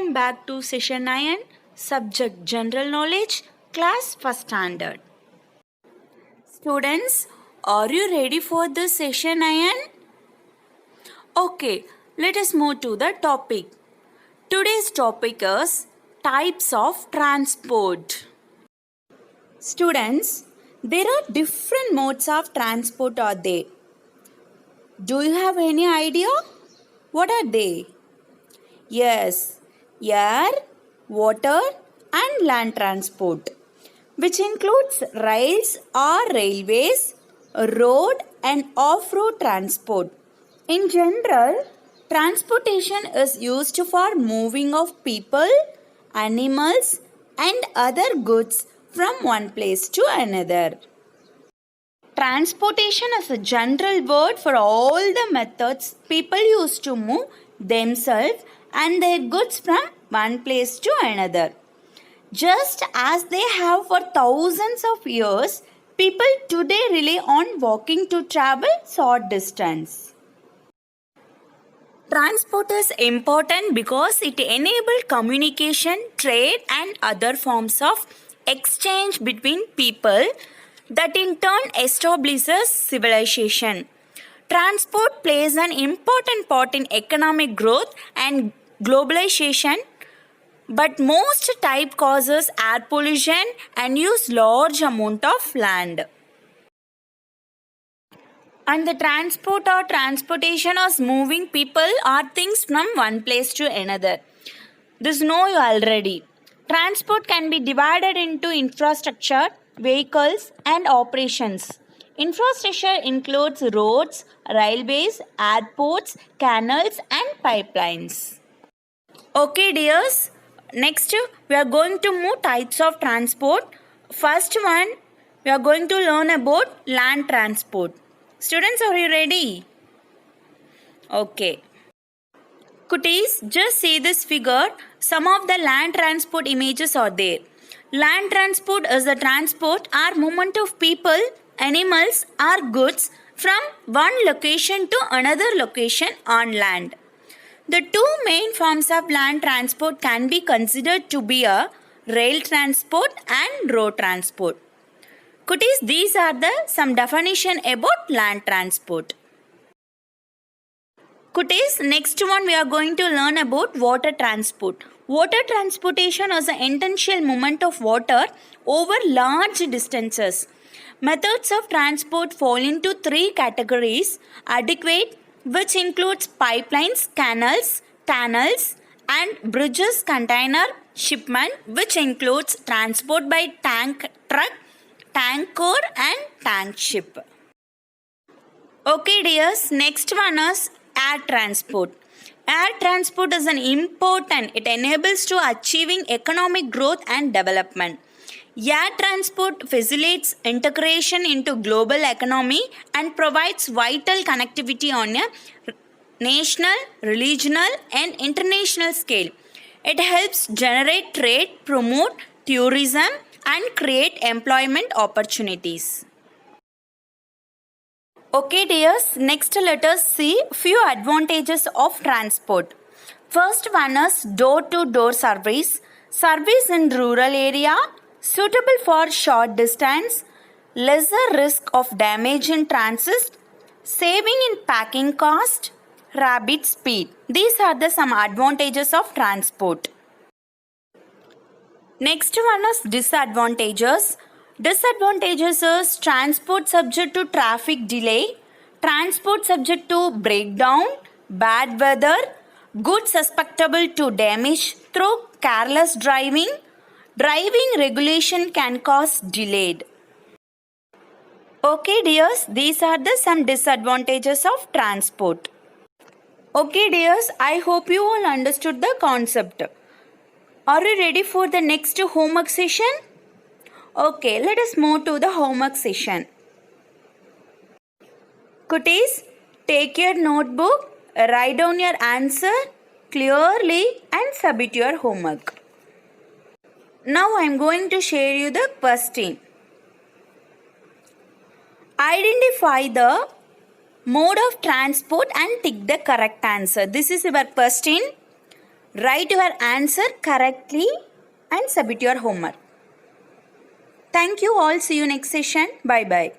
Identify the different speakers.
Speaker 1: Welcome back to Session 9, Subject General Knowledge, Class 1st Standard. Students, are you ready for the Session 9? Okay, let us move to the topic. Today's topic is Types of Transport. Students, there are different modes of transport are there. Do you have any idea? What are they? Yes, air, water and land transport, which includes rails or railways, road and off-road transport. In general, transportation is used for moving of people, animals and other goods from one place to another. Transportation is a general word for all the methods people use to move themselves and their goods from one place to another. Just as they have for thousands of years, people today rely on walking to travel short distance. Transport is important because it enables communication, trade and other forms of exchange between people that in turn establishes civilization. Transport plays an important part in economic growth and globalization, but most type causes air pollution and use large amount of land. And the transport or transportation is moving people or things from one place to another. This know you already. Transport can be divided into infrastructure, vehicles and operations. Infrastructure includes roads, railways, airports, canals and pipelines. Okay dears, next we are going to move types of transport. First one, we are going to learn about land transport. Students, are you ready? Okay. Cuties, just see this figure. Some of the land transport images are there. Land transport is the transport or movement of people, animals or goods from one location to another location on land. The two main forms of land transport can be considered to be a rail transport and road transport. Cuties, these are the some definition about land transport. Cuties, next one we are going to learn about water transport. Water transportation is the intentional movement of water over large distances. Methods of transport fall into three categories: adequate, which includes pipelines, canals, tunnels, and bridges, container shipment, which includes transport by tank truck, tanker and tank ship. Okay dears, next one is air transport. Air transport is an important, it enables to achieving economic growth and development. Air transport facilitates integration into global economy and provides vital connectivity on a national, regional and international scale. It helps generate trade, promote tourism and create employment opportunities. Okay dears, next let us see few advantages of transport. First one is door-to-door service. Service in rural area, suitable for short distance, lesser risk of damage in transit, saving in packing cost, rapid speed. These are the some advantages of transport. Next one is disadvantages. Disadvantages is transport subject to traffic delay, transport subject to breakdown, bad weather, goods susceptible to damage through careless driving, driving regulation can cause delayed. Okay dears, these are the some disadvantages of transport. Okay dears, I hope you all understood the concept. Are you ready for the next homework session? Okay, let us move to the homework session. Cuties, take your notebook, write down your answer clearly and submit your homework. Now I am going to share you the question. Identify the mode of transport and tick the correct answer. This is your question. Write your answer correctly and submit your homework. Thank you all. See you next session. Bye bye.